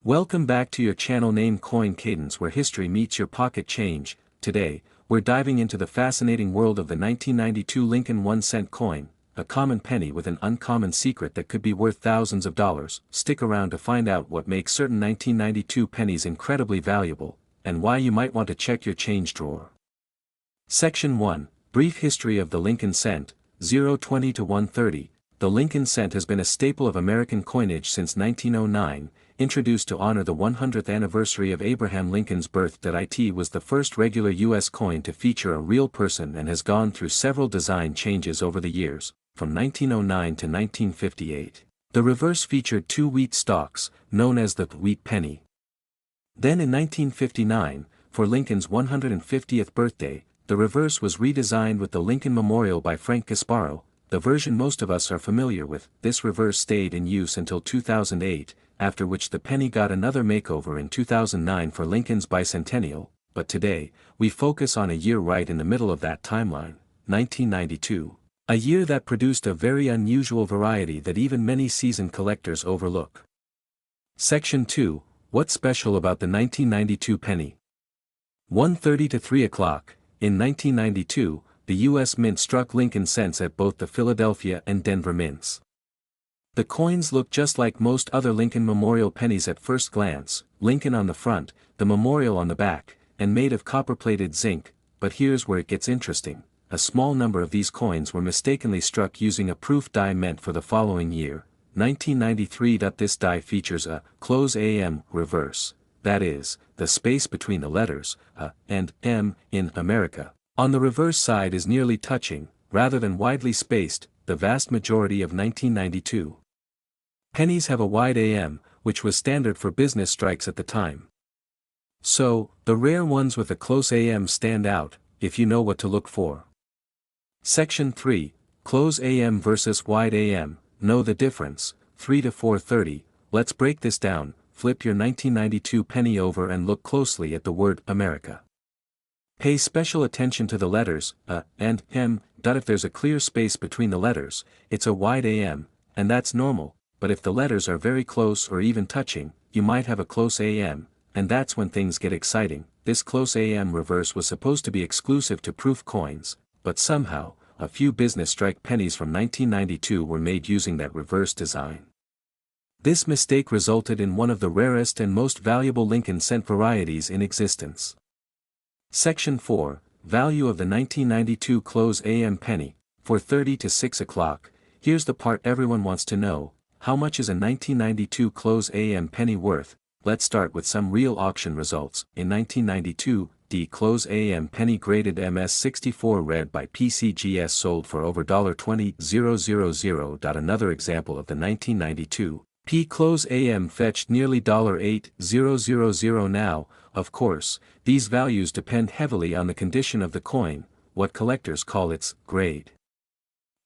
Welcome back to your channel named Coin Cadence, where history meets your pocket change. Today, we're diving into the fascinating world of the 1992 Lincoln 1-cent coin, a common penny with an uncommon secret that could be worth thousands of dollars. Stick around to find out what makes certain 1992 pennies incredibly valuable, and why you might want to check your change drawer. Section 1. Brief History of the Lincoln Cent, 020 to 130. The Lincoln cent has been a staple of American coinage since 1909, introduced to honor the 100th anniversary of Abraham Lincoln's birth. It was the first regular U.S. coin to feature a real person and has gone through several design changes over the years, from 1909 to 1958. The reverse featured two wheat stalks, known as the wheat penny. Then in 1959, for Lincoln's 150th birthday, the reverse was redesigned with the Lincoln Memorial by Frank Gasparro, the version most of us are familiar with. This reverse stayed in use until 2008, after which the penny got another makeover in 2009 for Lincoln's bicentennial, but today, we focus on a year right in the middle of that timeline, 1992. A year that produced a very unusual variety that even many seasoned collectors overlook. Section 2. What's special about the 1992 penny? 1:30 to 3 o'clock, in 1992, the U.S. Mint struck Lincoln cents at both the Philadelphia and Denver mints. The coins look just like most other Lincoln Memorial pennies at first glance, Lincoln on the front, the Memorial on the back, and made of copper-plated zinc, but here's where it gets interesting. A small number of these coins were mistakenly struck using a proof die meant for the following year, 1993. This die features a close AM reverse, that is, the space between the letters A and M in America on the reverse side is nearly touching, rather than widely spaced, the vast majority of 1992 pennies have a wide AM, which was standard for business strikes at the time. So, the rare ones with a close AM stand out, if you know what to look for. Section 3. Close AM versus wide AM, know the difference, 3 to 4:30. Let's break this down. Flip your 1992 penny over and look closely at the word America. Pay special attention to the letters A and M. If there's a clear space between the letters, it's a wide AM, and that's normal, but if the letters are very close or even touching, you might have a close AM, and that's when things get exciting. This close AM reverse was supposed to be exclusive to proof coins, but somehow, a few business strike pennies from 1992 were made using that reverse design. This mistake resulted in one of the rarest and most valuable Lincoln cent varieties in existence. Section 4. Value of the 1992 close AM penny, 4:30 to 6 o'clock. Here's the part everyone wants to know. How much is a 1992 close AM penny worth? Let's start with some real auction results. In 1992, the close AM penny graded MS64 red by PCGS sold for over $20,000. Another example of the 1992 P close AM fetched nearly $8,000 now. Of course, these values depend heavily on the condition of the coin, what collectors call its grade.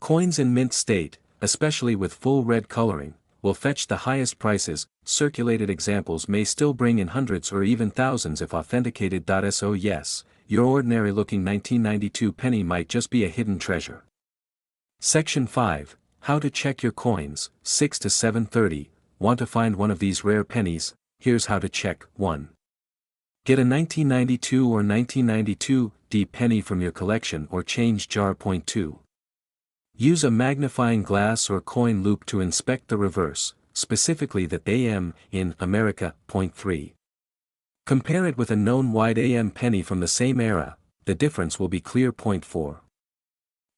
Coins in mint state, especially with full red coloring, will fetch the highest prices. Circulated examples may still bring in hundreds or even thousands if authenticated. So yes, your ordinary looking 1992 penny might just be a hidden treasure. Section 5. How to check your coins, 6 to 7:30. Want to find one of these rare pennies? Here's how to check. 1. Get a 1992 or 1992 D penny from your collection or change jar. 2. Use a magnifying glass or coin loop to inspect the reverse, specifically the AM in America. 3. Compare it with a known wide AM penny from the same era, the difference will be clear. 4.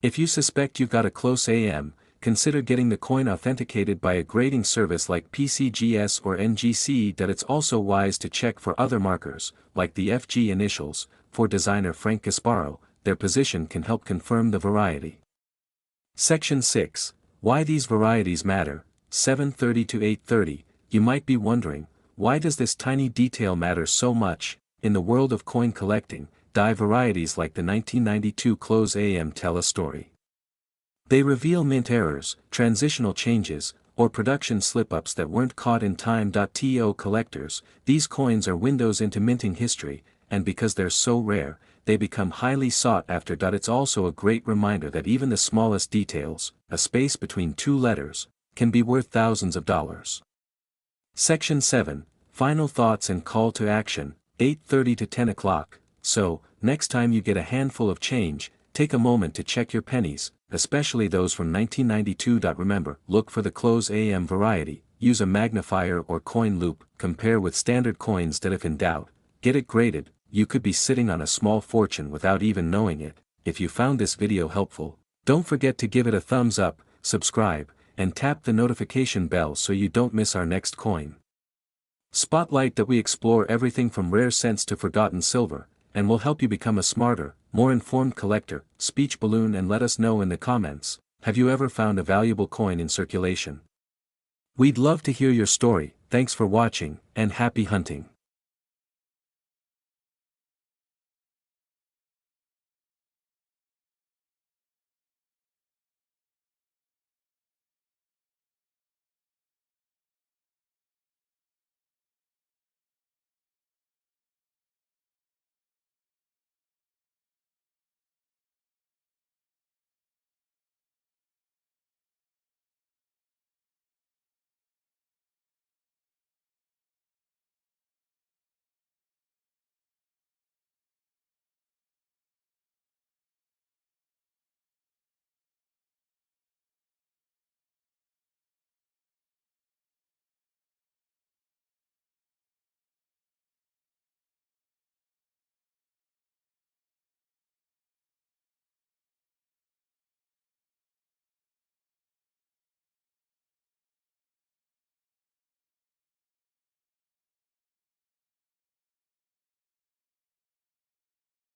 If you suspect you've got a close AM, consider getting the coin authenticated by a grading service like PCGS or NGC. It's also wise to check for other markers, like the FG initials. For designer Frank Gasparro, their position can help confirm the variety. Section 6. Why these varieties matter, 7:30 to 8:30. You might be wondering, why does this tiny detail matter so much? In the world of coin collecting, die varieties like the 1992 close AM tell a story. They reveal mint errors, transitional changes, or production slip-ups that weren't caught in time. To collectors, these coins are windows into minting history, and because they're so rare, they become highly sought after. It's also a great reminder that even the smallest details, a space between two letters, can be worth thousands of dollars. Section 7. Final thoughts and call to action, 8:30 to 10 o'clock. So, next time you get a handful of change, take a moment to check your pennies, especially those from 1992. Remember, look for the close AM variety, use a magnifier or coin loop, compare with standard coins that if in doubt, get it graded. You could be sitting on a small fortune without even knowing it. If you found this video helpful, don't forget to give it a thumbs up, subscribe, and tap the notification bell so you don't miss our next coin Spotlight that we explore everything from rare cents to forgotten silver, and will help you become a smarter, more informed collector. Speech balloon and let us know in the comments, have you ever found a valuable coin in circulation? We'd love to hear your story. Thanks for watching, and happy hunting.